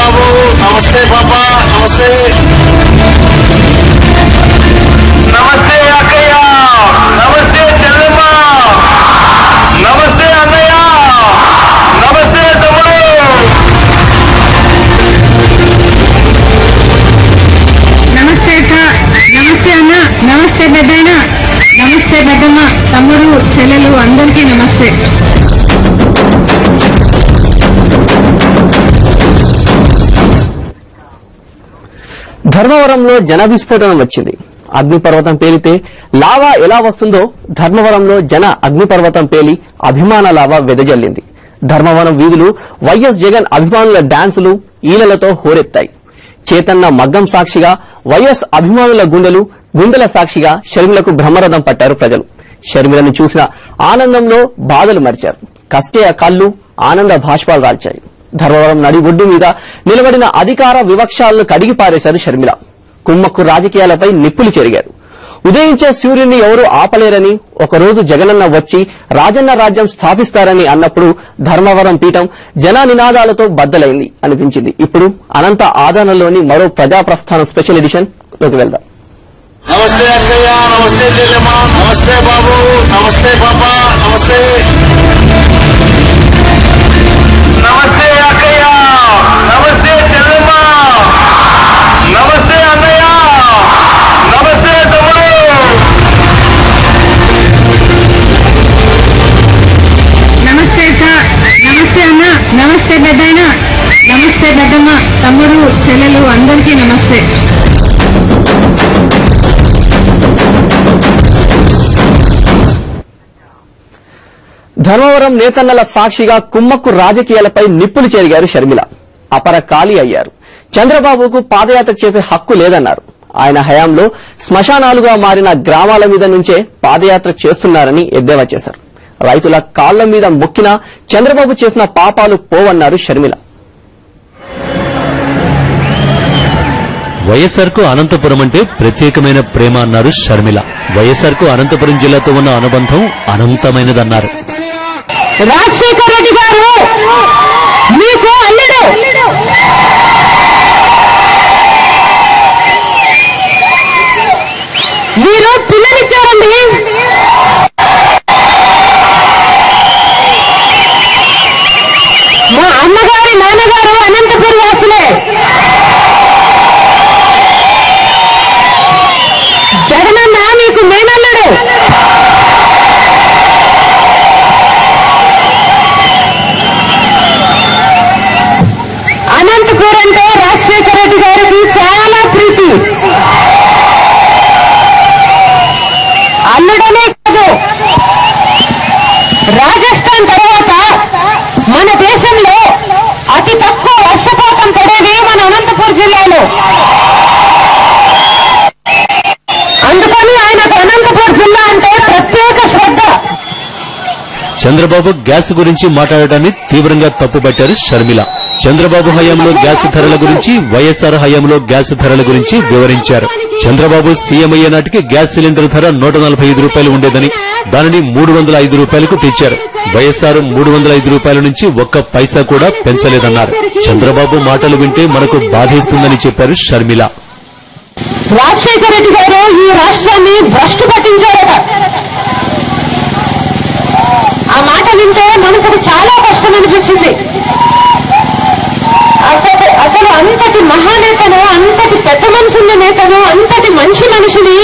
బాబు, నమస్తే పాపా, నమస్తే. నమస్తే అక్కయ్య, నమస్తే చెల్లెమ్మ, నమస్తే అన్నయ్య, నమస్తే తమ్ముడు. నమస్తే అక్క, నమస్తే అన్న, నమస్తే పెద్దయిన, నమస్తే పెద్దమ్మ, తమ్ముడు చెల్లెలు అందరికీ నమస్తే. ధర్మవరంలో జన విస్ఫోటనం వచ్చింది. అగ్నిపర్వతం పేలితే లావా ఎలా వస్తుందో ధర్మవరంలో జన అగ్నిపర్వతం పేలి అభిమాన లావా వెదజల్లింది. ధర్మవరం వీధులు వైఎస్ జగన్ అభిమానుల డాన్సులు ఈలలతో హోరెత్తాయి. చేతన్న మగ్గం సాక్షిగా వైఎస్ అభిమానుల గుండెల సాక్షిగా షర్మిలకు బ్రహ్మరథం పట్టారు ప్రజలు. షర్మిలను చూసిన ఆనందంలో బాధలు మరిచారు. కష్టే కళ్ళు ఆనంద భాష్పాలు రాల్చాయి. ధర్మవరం నడిబొడ్డు మీద నిలబడిన అధికార వివక్షాలను కడిగి పారేశారు షర్మిల. కుమ్మక్కు రాజకీయాలపై నిప్పులు చెరిగారు. ఉదయించే సూర్యుడిని ఎవరూ ఆపలేరని, ఒకరోజు జగనన్న వచ్చి రాజన్న రాజ్యం స్థాపిస్తారని అన్నప్పుడు ధర్మవరం పీఠం జన నినాదాలతో బద్దలైంది అనిపించింది. ఇప్పుడు అనంత ఆదరణలోని మరో ప్రజాప్రస్థానం స్పెషల్ ఎడిషన్ లోకి వెళ్దాం. నమస్తే అక్కయ్య, నమస్తే చెల్లెమ్మ, నమస్తే బాబు, నమస్తే పాపా, నమస్తే. నమస్తే అక్కయ్య, నమస్తే చెల్లెమ్మ, నమస్తే అన్నయ్య, నమస్తే తమ్ముడు. నమస్తే అక్క, నమస్తే అన్న, నమస్తే పెద్దయిన, నమస్తే పెద్దమ్మ, తమ్ముడు చెల్లెలు అందరికీ నమస్తే. ధర్మవరం నేతన్నల సాక్షిగా కుమ్మక్కు రాజకీయాలపై నిప్పులు చెరిగారు షర్మిల. అపర ఖాళీ అయ్యారు. చంద్రబాబుకు పాదయాత్ర చేసే హక్కు లేదన్నారు. ఆయన హయాంలో శ్మశానాలుగా మారిన గ్రామాల మీద నుంచే పాదయాత్ర చేస్తున్నారని ఎద్దేవా చేశారు. రైతుల కాళ్ల మీద మొక్కినా చంద్రబాబు చేసిన పాపాలు పోవన్నారు షర్మిల. వైఎస్ఆర్ కు అనంతపురం అంటే ప్రత్యేకమైన ప్రేమ అన్నారు షర్మిల. వైఎస్ఆర్ కు అనంతపురం జిల్లాతో ఉన్న అనుబంధం అనంతమైనదన్నారు. రాజశేఖర రెడ్డి గారు మీకు అల్లుడు. మీరు పిల్లనిచ్చారండి. మా అమ్మగారి నాన్నగారు అనంతపురం వాసులే. జగనన్న మీకు మేనల్లుడు. అనంతపూర్ అంటే రాజశేఖర రెడ్డి గారికి చాలా ప్రీతి. అల్లుడనే కాదు, రాజస్థాన్ తర్వాత మన దేశంలో అతి తక్కువ వర్షపాతం పడేది మన అనంతపూర్ జిల్లాలో. అందుకని ఆయనకు అనంతపూర్ జిల్లా అంటే ప్రత్యేక శ్రద్ధ. చంద్రబాబు గ్యాస్ గురించి మాట్లాడటాన్ని తీవ్రంగా తప్పుపట్టారు షర్మిల. చంద్రబాబు హయాంలో గ్యాస్ ధరల గురించి, వైఎస్ఆర్ హయాంలో గ్యాస్ ధరల గురించి వివరించారు. చంద్రబాబు సీఎం అయ్యే నాటికి గ్యాస్ సిలిండర్ ధర 145 రూపాయలు ఉండేదని దానిని 305 రూపాయలకు తెచ్చారు. వైఎస్ఆర్ 305 రూపాయల నుంచి ఒక్క పైసా కూడా పెంచలేదన్నారు. చంద్రబాబు మాటలు వింటే మనకు బాధేస్తుందని చెప్పారు షర్మిల. రాజశేఖర రెడ్డి గారు ఈ రాష్ట్రాన్ని భ్రష్టు పట్టించారట. ఆ మాట వింటే మనసుకు చాలా కష్టం అనిపించింది. అసలు అంతటి మహానేతను, అంతటి పెద్ద మనసున్న నేతను, అంతటి మంచి మనిషిని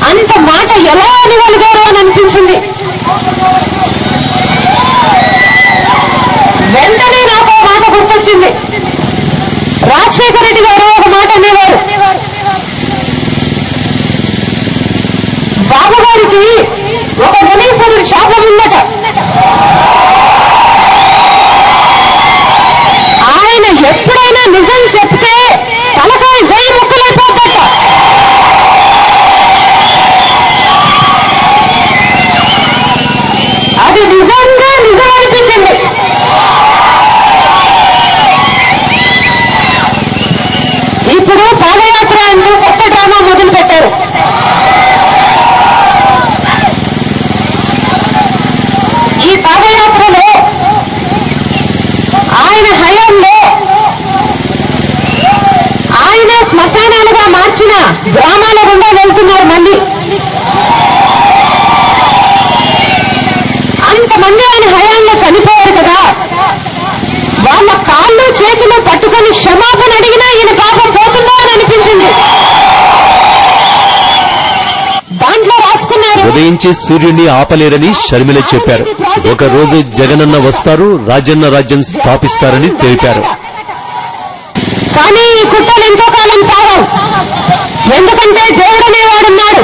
అంత మాట ఎలా అనగలిగారు అని అనిపించింది. వెంటనే నాకు ఒక మాట గుర్తొచ్చింది. రాజశేఖర రెడ్డి గారు ఒక మాట అనేవారు, బాబు గారికి ఒక మునీశ్వరుడి శాపం ఉందట. ఆయన ఎప్పుడైనా నిజం చెప్తే తలకాయ 1000 ముక్కలైపోతాట. అది నిజంగా నిజం అనిపించింది. ఇప్పుడు పాదయాత్ర అంటూ కొత్త డ్రామా మొదలు పెట్టారు. ఈ పాదయాత్ర చేతిలో పట్టుకొని క్షమాపణ అడిగినా ఈయన పాపం పోతుందా అని అనిపించింది. దాంట్లో రాసుకున్నారు, ఉదయించే సూర్యుడిని ఆపలేరని షర్మిల చెప్పారు. ఒక రోజు జగనన్న వస్తారు, రాజన్న రాజ్యం స్థాపిస్తారని తెలిపారు. కానీ ఈ కుట్రలు ఎంతో కాలం సాగవు. ఎందుకంటే దేవుడు అనేవాడున్నాడు.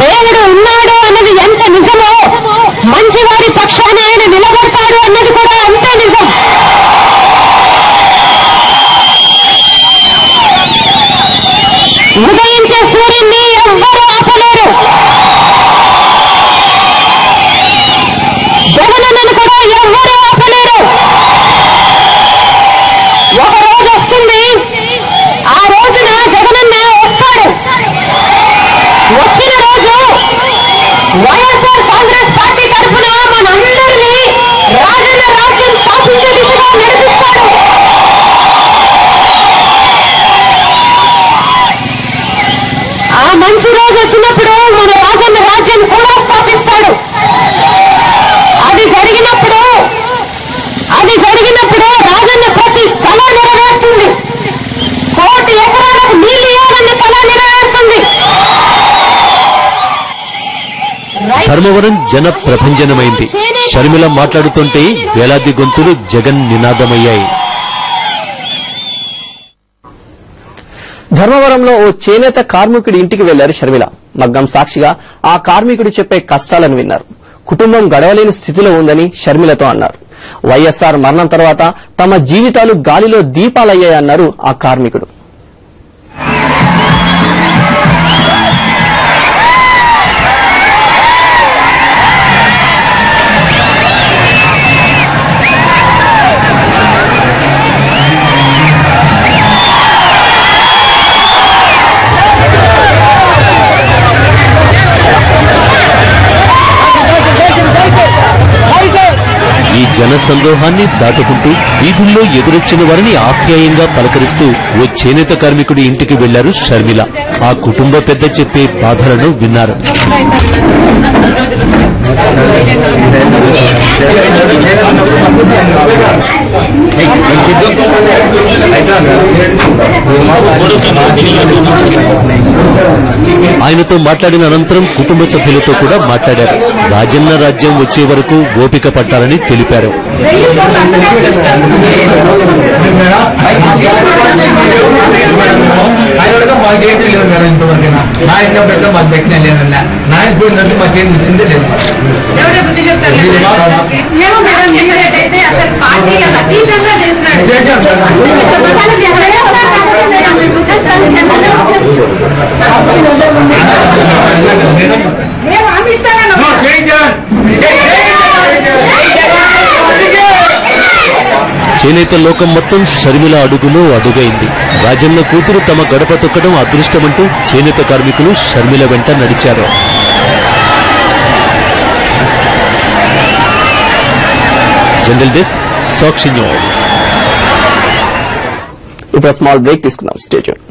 దేవుడు ఉన్నాడు అన్నది ఎంత నిజమో, మంచివారి పక్షాన ఆయన నిలబడతాడు అన్నది కూడా అంతే నిజం. ఉదయించే సూర్యుడిని ఎవ్వరూ ఆపలేరు. జగనన్నను కూడా ఎవ్వరూ ఆపలేరు. ఒక రోజు వస్తుంది, ఆ రోజున జగనన్న వస్తాడు. వచ్చిన రోజు వైఎస్ఆర్ కాంగ్రెస్ పార్టీ తరఫున మనందరినీ రాజన్న రాజ్యం స్థాపించే దిశగా నడిపిస్తాడు. ఆ మంచి రోజు వచ్చినప్పుడు మన రాజన్న రాజ్యం కూడా స్థాపిస్తాడు. అది జరిగినప్పుడు రాజన్న ప్రతి కళ నెరవేరుతుంది. 1 కోటి ఎకరాలకు నీళ్లు ఇవ్వాలన్న కళ నెరవేరుతుంది. ధర్మవరం జన ప్రభంజనమైంది. షర్మిల మాట్లాడుతుంటే వేలాది గొంతులు జగన్ నినాదమయ్యాయి. ధర్మవరంలో ఓ చేనేత కార్మికుడి ఇంటికి వెళ్లారు షర్మిల. మగ్గం సాక్షిగా ఆ కార్మికుడు చెప్పే కష్టాలను విన్నారు. కుటుంబం గడవలేని స్థితిలో ఉందని షర్మిలతో అన్నారు. వైఎస్ఆర్ మరణం తర్వాత తమ జీవితాలు గాలిలో దీపాలయ్యాయన్నారు ఆ కార్మికుడు. ఈ జన సందోహాన్ని దాటుకుంటూ వీధుల్లో ఎదురొచ్చిన వారిని ఆప్యాయంగా పలకరిస్తూ ఓ చేనేత కార్మికుడి ఇంటికి వెళ్లారు షర్మిల. ఆ కుటుంబ పెద్ద చెప్పే బాధలను విన్నారు. ఆయనతో మాట్లాడిన అనంతరం కుటుంబ సభ్యులతో కూడా మాట్లాడారు. రాజన్న రాజ్యం వచ్చే వరకు ఓపిక పట్టాలని తెలిపారు. మాకేంటి లేదు మేడం, ఇంతవరకైనా నా ఇంట్లో పెట్టడం మాకు పెట్టినా లేదన్నా. నా ఇంట్లో పోయినట్టు మాకేం ఇచ్చిందే లేదు. చేనేత లోకం మొత్తం షర్మిల అడుగులో అడుగైంది. రాజన్న కూతురు తమ గడప తొక్కడం అదృష్టమంటూ చేనేత కార్మికులు షర్మిల వెంట నడిచారు. జనరల్ డెస్క్ సాక్షి న్యూస్. ఇప్పుడు స్మాల్ బ్రేక్ తీసుకుందాం. Stay tune.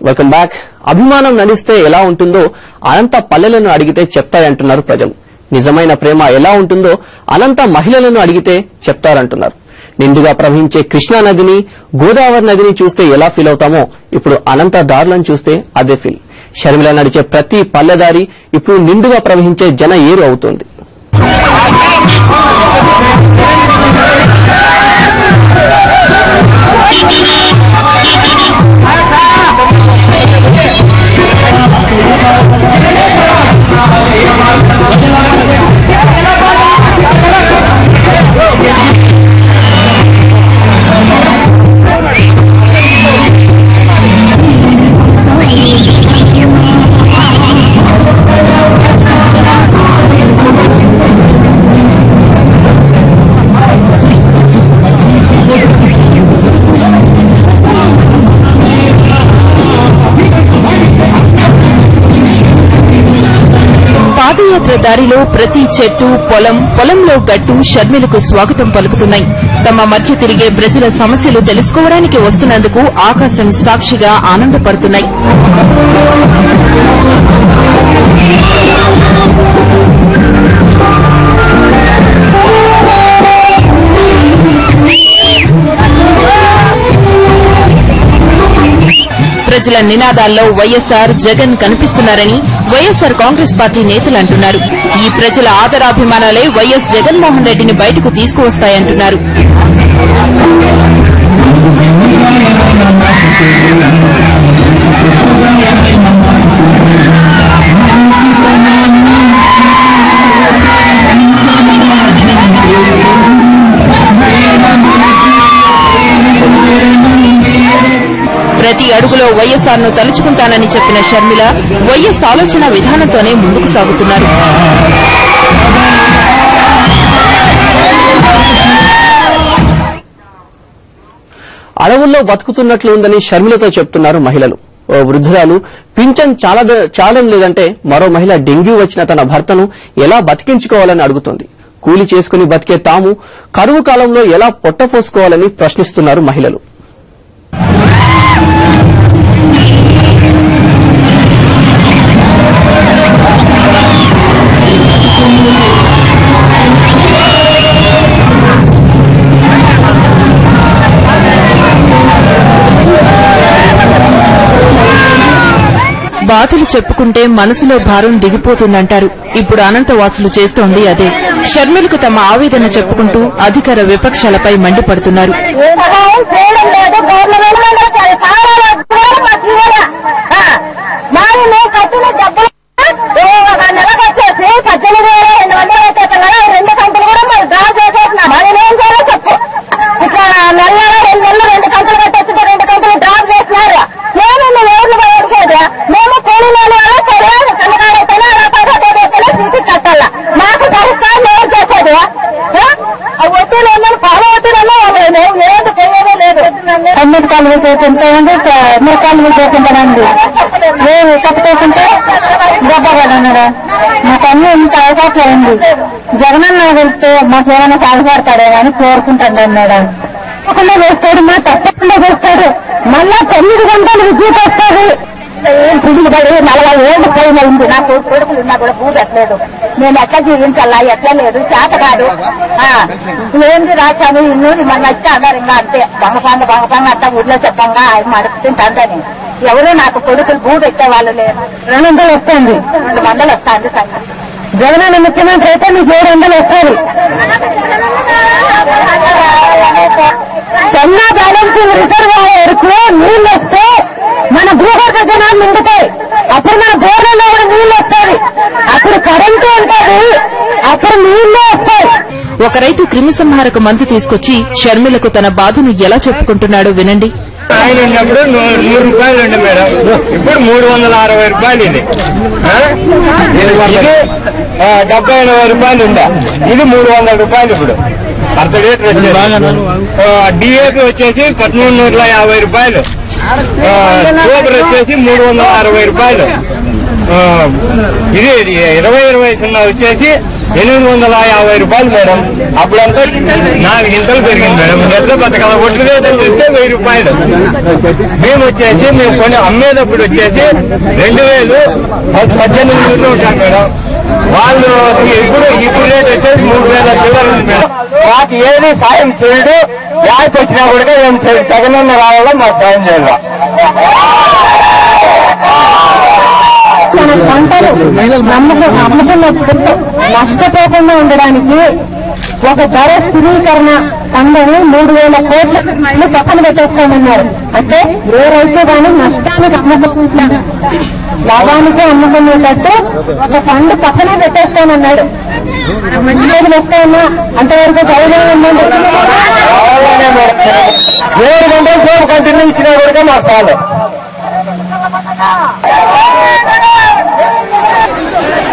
Welcome back. అభిమానం నడిస్తే ఎలా ఉంటుందో అనంత పల్లెలను అడిగితే చెప్తాయంటున్నారు ప్రజలు. నిజమైన ప్రేమ ఎలా ఉంటుందో అనంత మహిళలను అడిగితే చెప్తారంటున్నారు. నిండుగా ప్రవహించే కృష్ణా నదిని, గోదావరి నదిని చూస్తే ఎలా ఫీల్ అవుతామో ఇప్పుడు అనంత దారులను చూస్తే అదే ఫీల్. షర్మిల నడిచే ప్రతి పల్లెదారి ఇప్పుడు నిండుగా ప్రవహించే జన ఏరు అవుతుంది. పాదయాత్ర దారిలో ప్రతి చెట్టు, పొలంలో గట్టు షర్మిలకు స్వాగతం పలుకుతున్నాయి. తమ మధ్య తిరిగే ప్రజల సమస్యలు తెలుసుకోవడానికి వస్తున్నందుకు ఆకాశం సాక్షిగా ఆనందపడుతున్నాయి. ప్రజల నినాదాల్లో వైఎస్సార్ జగన్ కనిపిస్తున్నారని వైఎస్సార్ కాంగ్రెస్ పార్టీ నేతలు అంటున్నారు. ఈ ప్రజల ఆదరాభిమానాలే వైఎస్ జగన్మోహన్ రెడ్డిని బయటకు తీసుకువస్తాయంటున్నారు. ప్రతి అడుగులో వైఎస్సార్ ను తలుచుకుంటానని చెప్పిన షర్మిల వైఎస్ ఆలోచన విధానంతోనే ముందుకు సాగుతున్నారు. అడవుల్లో బతుకుతున్నట్లు ఉందని షర్మిలతో చెప్తున్నారు మహిళలు. ఓ వృద్ధురాలు పింఛన్ చాలం లేదంటే మరో మహిళ డెంగ్యూ వచ్చిన తన భర్తను ఎలా బతికించుకోవాలని అడుగుతోంది. కూలి చేసుకుని బతికే తాము కరువు కాలంలో ఎలా పొట్టపోసుకోవాలని ప్రశ్నిస్తున్నారు మహిళలు. బాధలు చెప్పుకుంటే మనసులో భారం దిగిపోతుందంటారు. ఇప్పుడు అనంతవాసులు చేస్తోంది అదే. షర్మిలకు తమ ఆవేదన చెప్పుకుంటూ అధికార విపక్షాలపై మండిపడుతున్నారు. కాలువ చేసుకుంటామండి, మూడు కాలువలు చేసుకుంటానండి. మేము కట్టుకోకుంటే గొప్పగలన్నారా మాకు అన్ని ఇంత అవకాశం ఉంది. జగనన్న వెళ్తే మాకు ఏమైనా సాగుపడతాడే అని కోరుకుంటాడు అన్నాడు. తప్పకుండా చేస్తాడు, మా తప్పకుండా చేస్తాడు. మళ్ళా 9 గంటలు విద్యుత్ వస్తుంది. పుడికి పడి 40 ఏళ్ళు పోయింది. నాకు కొడుకులు ఉన్నా కూడా భూ పెట్టలేదు. నేను ఎట్లా జీవించాలా, ఎట్లా లేదు, చేత కాదు. ఏంటి రాశాను ఇల్లు మన వచ్చి అన్నారు. ఇంకా అంతే బంగపాంగ అంతా ఊర్లో చెప్పంగా ఆయన అడుగుతుంటాను. ఎవరు నాకు కొడుకులు భూ పెట్టే వాళ్ళు లేరు. 200 వస్తుంది, 200 వస్తుంది. జగనన్న ముఖ్యమంత్రి అయితే మీకు 700 వస్తుంది. చెన్నా బ్యాలెన్స్ రిజర్వాయర్కు నీళ్లు వస్తే మన భూగర్భ జనాలు నిండుతాయి. అప్పుడు మన బోర్లలో కూడా నీళ్లు వస్తాయి. అప్పుడు కరెంటు ఉంటుంది, అప్పుడు నీళ్లు వస్తాయి. ఒక రైతు క్రిమి సంహారక మందు తీసుకొచ్చి షర్మిలకు తన బాధను ఎలా చెప్పుకుంటున్నాడో వినండి. ఆయన ఉన్నప్పుడు 100 రూపాయలు ఉండే మేడం, ఇప్పుడు 360 రూపాయలు. ఇది 70-80 రూపాయలు ఉందా, ఇది 300 రూపాయలు. ఇప్పుడు అర్ధ లీటర్ వచ్చేసి డిఏపి వచ్చేసి 1350 రూపాయలు, సూపర్ వచ్చేసి 360 రూపాయలు. ఇది 20-20 వచ్చేసి 850 రూపాయలు మేడం. అప్పుడంతా 4 గింతలు పెరిగింది మేడం. ఎట్లా బతకాల ఒట్లు లేదని చెప్తే 1000 రూపాయలు. మేము వచ్చేసి మేము కొన్ని అమ్మేటప్పుడు వచ్చేసి 2018 ఉంటాం మేడం. వాళ్ళు ఇప్పుడు రేట్ వచ్చేసి 3000 చిల్లర ఉంది మేడం. మాకు ఏది సాయం చేయడు, యాకి వచ్చినా కూడా ఏం చేయడు. జగనన్న రావాలో మాకు సాయం చేయాలి. మన పంటలు అమ్ముకున్నప్పుడు నష్టపోకుండా ఉండడానికి ఒక ధర స్థిరీకరణ సంఘం 3000 కోట్ల పక్కన పెట్టేస్తామన్నారు. అంటే ఏ రైతు కానీ నష్టానికి అమ్ముకుంటున్నాడు, లాభానికి అమ్ముకునేటట్టు ఒక ఫండ్ పక్కనే పెట్టేస్తామన్నాడు. మంచి రోజులు వస్తాయన్నా అంతవరకు ధైర్యం ఉందండి. 7 గంటలు సేపు కంటిన్యూ ఇచ్చినా కూడా మాకు చాలు.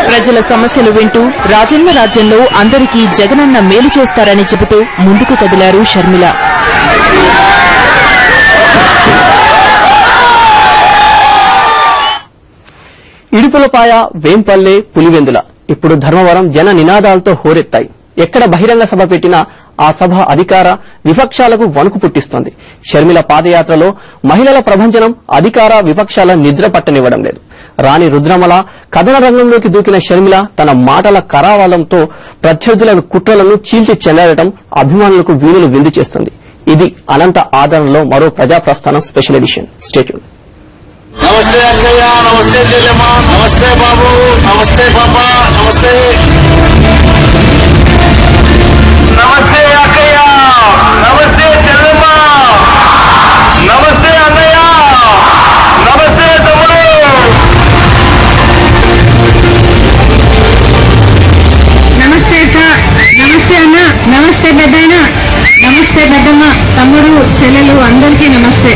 ప్రజల సమస్యలు వింటూ రాజన్న రాజ్యంలో అందరికీ జగనన్న మేలు చేస్తారని చెబుతూ ముందుకు కదిలారు షర్మిల. ఇడుపులపాయ, వేంపల్లె, పులివెందుల ఇప్పుడు ధర్మవరం జన నినాదాలతో హోరెత్తాయి. ఎక్కడ బహిరంగ సభ పెట్టినా ఆ సభ అధికార విపక్షాలకు వణుకు పుట్టిస్తోంది. షర్మిల పాదయాత్రలో మహిళల ప్రభంజనం అధికార విపక్షాల నిద్ర పట్టనివ్వడం లేదు. రాణి రుద్రమల కథన రంగంలోకి దూకిన షర్మిల తన మాటల కరావాలంతో ప్రత్యర్థుల కుట్రలను చీల్చి చెందాడటం అభిమానులకు వీణులు విందు చేస్తుంది. ఇది అనంత ఆదరణలో మరో ప్రజాప్రస్థానం స్పెషల్ ఎడిషన్. Stay tune. నమస్తే అక్కయ్య, నమస్తే చెల్లెమ్మ, నమస్తే బాబు, నమస్తే పాప, నమస్తే. నమస్తే అక్కయ్య, నమస్తే చెల్లెమ్మ, నమస్తే అన్నయ్య, నమస్తే తమ్ముడు. నమస్తే అక్క, నమస్తే అన్న, నమస్తే పెద్దయిన, నమస్తే పెద్దమ్మ, తమ్ముడు, చెల్లెలు అందరికీ నమస్తే.